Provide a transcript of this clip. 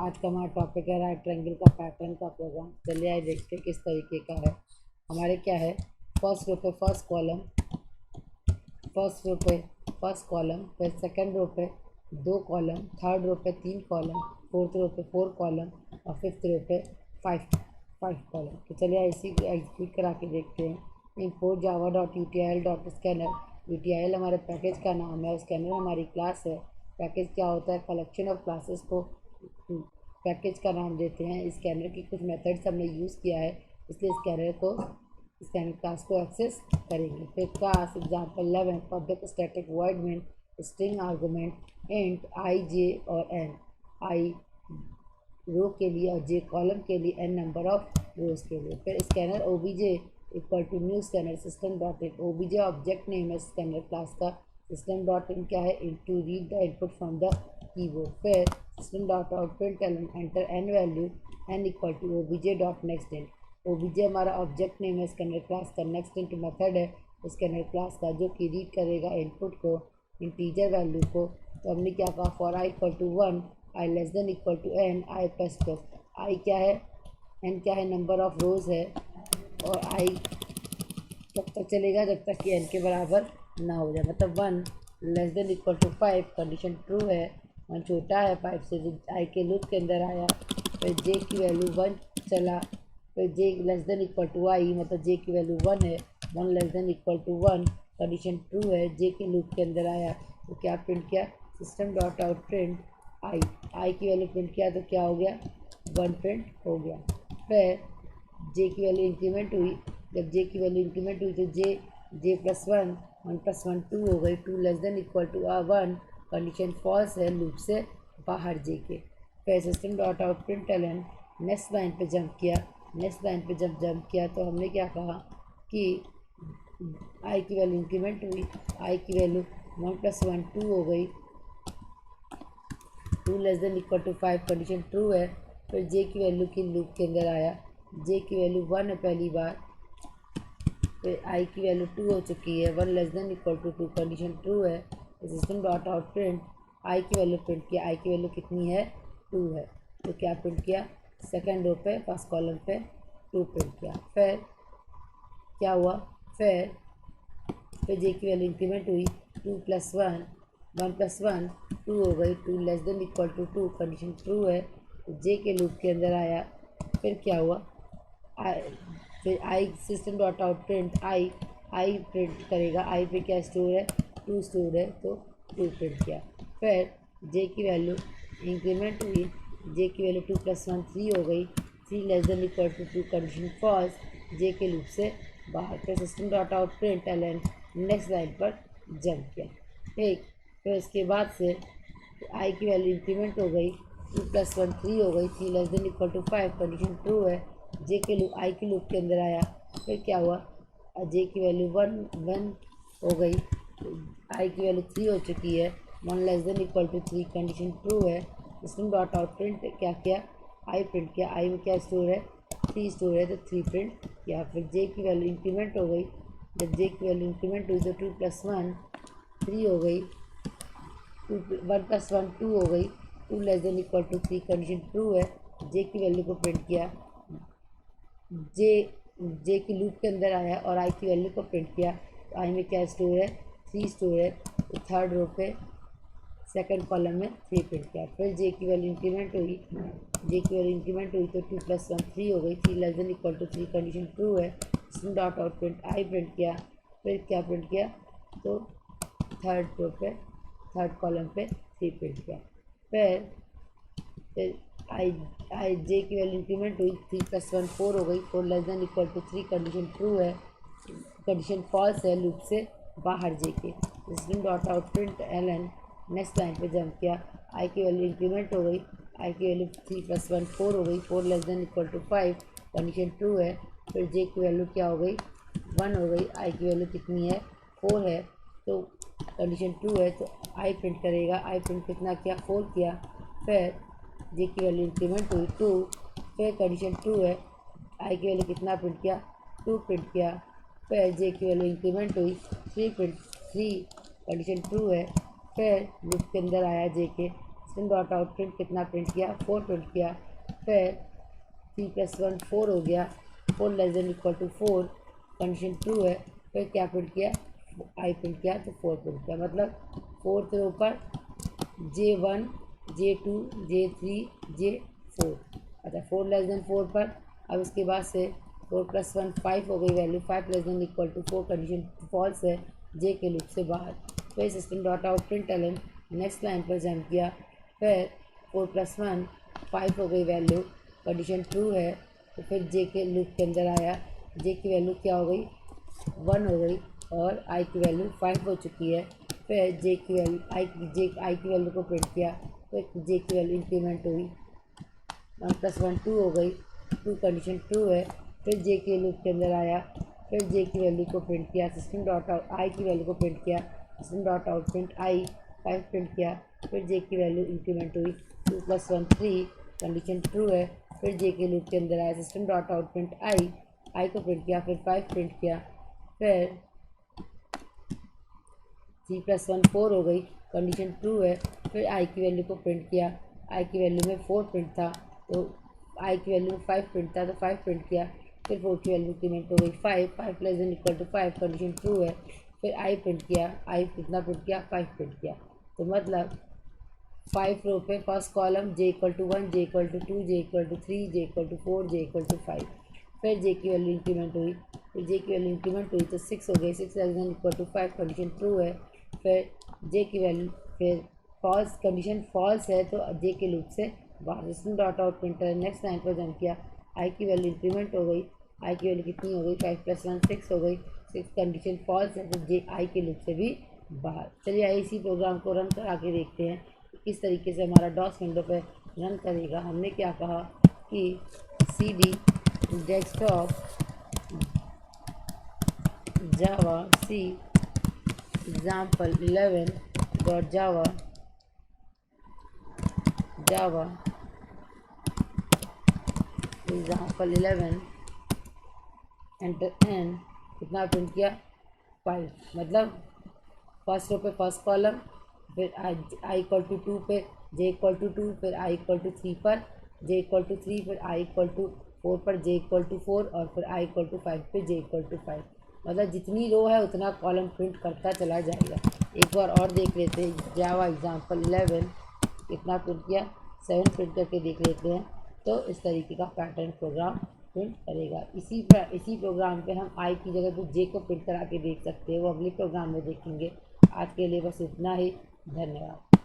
आज का हमारा टॉपिक है राइट ट्रायंगल का पैटर्न का प्रोग्राम। चलिए आइए देखते हैं किस तरीके का है। हमारे क्या है, फर्स्ट रो पे फर्स्ट कॉलम, फर्स्ट रो पे फर्स्ट कॉलम, फिर सेकंड रो पे दो कॉलम, थर्ड रो पे तीन कॉलम, फोर्थ रो पे फोर कॉलम और फिफ्थ रो पे फाइव फाइव कॉलम। तो चलिए इसी को एग्जीक्यूट करा के देखते हैं। Import Java dot UTIL dot scanner. UTIL हमारे पैकेज का नाम है, स्कैनर हमारी क्लास है। पैकेज क्या होता है, कलेक्शन ऑफ क्लासेस को पैकेज का नाम देते हैं। स्कैनर की कुछ मेथड्स हमने यूज़ किया है, इसलिए स्कैनर क्लास को एक्सेस करेंगे। फिर class example 11 public static void main string argument int I J और एन, आई रो के लिए और जे कॉलम के लिए, एन नंबर ऑफ रोज के लिए। फिर scanner OBJ equal to new scanner system dot in. OBJ object name है स्कैनर क्लास का। सिस्टम डॉट इन क्या है, to read the input from the keyboard. फिर system dot out print enter N value N equal to OBJ dot next in. OBJ हमारा object name है scanner class का। Next int method है scanner class का जो कि read करेगा input को, इंटीजर वैल्यू को। तो हमने क्या कहा, for I equal to 1 I less than equal to N I plus plus. I क्या है, एन क्या है, नंबर ऑफ रोज है, और आई तब तक चलेगा जब तक कि एन के बराबर ना हो जाए। मतलब 1 less than equal to 5 condition true है, 1 छोटा है 5 से, आई के लूप के अंदर आया। फिर जे की वैल्यू 1 चला, फिर j less than equal to i, मतलब जे की वैल्यू 1 है, 1 less than equal to 1 condition true है, जे के लूप के अंदर आया। तो क्या प्रिंट किया, system dot out print i की वैल्यू प्रिंट किया तो क्या हो गया, 1 प्रिंट हो गया। फिर जे की वैल्यू इंक्रीमेंट हुई, जब जे की वैल्यू इंक्रीमेंट हुई तो जे प्लस 1, 1 प्लस 1 2 हो गई, 2 less than equal to 1 condition false है, लूप से बाहर जे के। फिर system dot out print Elon next line पे जंप किया। नेक्स्ट लाइन पे जब जंप किया तो हमने क्या कहा कि आई की वैल्यू इंक्रीमेंट हुई, आई की वैल्यू 1 प्लस 1 2 हो गई, 2 less than equal to 5 condition true है। फिर जे की वैल्यू की लूप के अंदर आया, जे की वैल्यू 1 है पहली बार, फिर आई की वैल्यू 2 हो चुकी है, 1 less than equal to 2 condition true है। System dot out print i की वैल्यू प्रिंट किया, आई की वैल्यू कितनी है, 2 है। तो क्या प्रिंट किया, सेकेंड रो पे फर्स्ट कॉलम पे 2 प्रिंट किया। फिर क्या हुआ, फिर जे की वैल्यू इंक्रीमेंट हुई, 2 प्लस 1, 1 प्लस 1 2 हो गई, 2 less than equal to 2 condition true है, जे के लूप के अंदर आया। फिर क्या हुआ, फिर I system dot out print i print करेगा, आई पे क्या स्टोर है, 2 स्टोर है, तो 2 प्रिंट किया। फिर जे की वैल्यू इंक्रीमेंट हुई, जे की वैल्यू 2 प्लस 1 3 हो गई, 3 less than equal to 2 condition false, J के लूप से बाहर। फिर system dot out print Elon next line पर जंप किया, ठीक। फिर उसके बाद से आई की वैल्यू इंक्रीमेंट हो गई, 2 प्लस 1 3 हो गई, 3 less than equal to 5 condition true है, जे के लूप आई के लूप के अंदर आया। फिर क्या हुआ, जे की वैल्यू 1 हो गई, आई की वैल्यू 3 हो चुकी है, 1 less than equal to 3 condition true है। सिस्टम डॉट आउट प्रिंट क्या किया, आई प्रिंट किया, आई में क्या स्टोर है, 3 स्टोर है, तो 3 प्रिंट किया। फिर जे की वैल्यू इंक्रीमेंट हो गई, जब जे की वैल्यू इंक्रीमेंट हुई तो 2 प्लस 1 3 हो गई, 1 प्लस 1 2 हो गई, 2 less than equal to 3 condition true है, जे की वैल्यू को प्रिंट किया, जे जे की लूप के अंदर आया और आई की वैल्यू को प्रिंट किया। तो आई में क्या स्टोर है, 3 स्टोर है, तो थर्ड रो पे सेकंड कॉलम में 3 प्रिंट किया। फिर जे की वैल्यू इंक्रीमेंट हुई, जे की वैल्यू इंक्रीमेंट हुई तो 2 प्लस 1 3 हो गई, 3 less than equal to 3 condition true है। इसमें dot out print i print किया, फिर क्या प्रिंट किया, तो थर्ड रो पे थर्ड कॉलम पे 3 प्रिंट किया। फिर आई आई जे की वैल्यू इंक्रीमेंट हुई, 3 प्लस 1 4 हो गई, 4 less than equal to 3 condition true है, कंडीशन फॉल्स है, लूप से बाहर जे के। System dot out print Elon next line पे जंप किया, आई की वैल्यू इंक्रीमेंट हो गई, आई की वैल्यू 3 प्लस 1 4 हो गई, 4 less than equal to 5 condition true है। फिर जे की वैल्यू क्या हो गई, 1 हो गई, आई की वैल्यू कितनी है, 4 है, तो कंडीशन ट्रू है, तो आई प्रिंट करेगा, आई प्रिंट कितना किया, 4 किया। फिर जे की वैल्यू इंक्रीमेंट हुई 2, फिर कंडीशन ट्रू है, आई की वैल्यू कितना प्रिंट किया, 2 प्रिंट किया। फिर जे की वैल्यू इंक्रीमेंट हुई, 3 कंडीशन ट्रू है, फिर लूप के अंदर आया जे के, सिस्टम डॉट आउट प्रिंट कितना प्रिंट किया, 4 प्रिंट किया। फिर 3+1 4 हो गया, 4 less than equal to 4, condition true है। फिर क्या प्रिंट किया, आई प्रिंट किया तो 4 प्रिंट किया, मतलब 4th रो पर J1 J2 J3 J4। अच्छा 4 लेस देन 4 पर अब इसके बाद से 4+1 5 हो गई value, 5 less than equal to 4, condition false है, जे के लूप से बाहर। फिर system dot out print Elon next line पर जंप किया। फिर 4+1 5 हो गई वैल्यू, कंडीशन ट्रू है, तो फिर जे के लूप के अंदर आया। जे की वैल्यू क्या हो गई, 1 हो गई और आई की वैल्यू 5 हो चुकी है। फिर जे की वैल्यू आई की वैल्यू को प्रिंट किया, फिर जे की वैल्यू इंक्रीमेंट हुई, 1+1 2 हो गई, 2 कंडीशन ट्रू है। फिर जे के लूप के अंदर आया, फिर जे की वैल्यू को प्रिंट किया, सिस्टम डॉट आउट आई की वैल्यू को प्रिंट किया, सिस्टम डॉट आउट प्रिंट आई 5 प्रिंट किया। फिर जे की वैल्यू इंक्रीमेंट हुई, 2+1 3, कंडीशन ट्रू है। फिर जे के लूप के अंदर आया, सिस्टम डॉट आउट प्रिंट आई को प्रिंट किया, फिर 5 प्रिंट किया। फिर 3+1 4 हो गई, कंडीशन ट्रू है। फिर आई की वैल्यू को प्रिंट किया, आई की वैल्यू में 4 प्रिंट था, तो आई की वैल्यू में 5 प्रिंट था तो 5 प्रिंट किया। फिर 4 की वैल्यू इंक्रीमेंट हो गई 5 less than equal to 5, condition true है। फिर आई प्रिंट किया, आई कितना प्रिंट किया, 5 प्रिंट किया। तो मतलब 5 रो पे first column j equal to 1 j equal to 2 j equal to 3 j equal to 4 j equal to 5। फिर जे की वैल्यू इंक्रीमेंट हुई, फिर जे की वैल्यू इंक्रीमेंट हुई तो 6 हो गई, 6 less than equal to 5, condition true है। फिर जे की वैल्यू फिर फॉल्स, कंडीशन फॉल्स है तो जे के लूप से बाहर। System dot out printer next line पर जंप किया, आई की वैल्यू इंक्रीमेंट हो गई, आई की वैल्यू कितनी हो गई, 5+1 6 हो गई, 6 कंडीशन फॉल्स है तो जे आई के लूप से भी बाहर। चलिए आइए इसी प्रोग्राम को रन करा के देखते हैं किस तरीके से हमारा डॉस विंडो पे रन करेगा। हमने क्या कहा कि CD desktop javac example11 dot java example11 enter n कितना प्रिंट किया, 5, मतलब फर्स्ट रो पे फर्स्ट कॉलम, फिर आई इक्वल टू 2 पे जे इक्वल टू 2, फिर आई इक्वल टू 3 पर जे इक्वल टू 3, फिर आई इक्वल टू 4 पर जे इक्वल टू 4 और फिर आई इक्वल टू 5 पे जे इक्वल टू 5। मतलब जितनी रो है उतना कॉलम प्रिंट करता चला जाएगा। एक बार और देख लेते हैं, जावा example11 कितना प्रिंट किया, 7 प्रिंट करके देख लेते हैं। तो इस तरीके का पैटर्न प्रोग्राम प्रिंट करेगा। इसी प्रोग्राम पे हम आई की जगह पे जे को प्रिंट करा के देख सकते हैं, वो अगले प्रोग्राम में देखेंगे। आज के लिए बस इतना ही, धन्यवाद।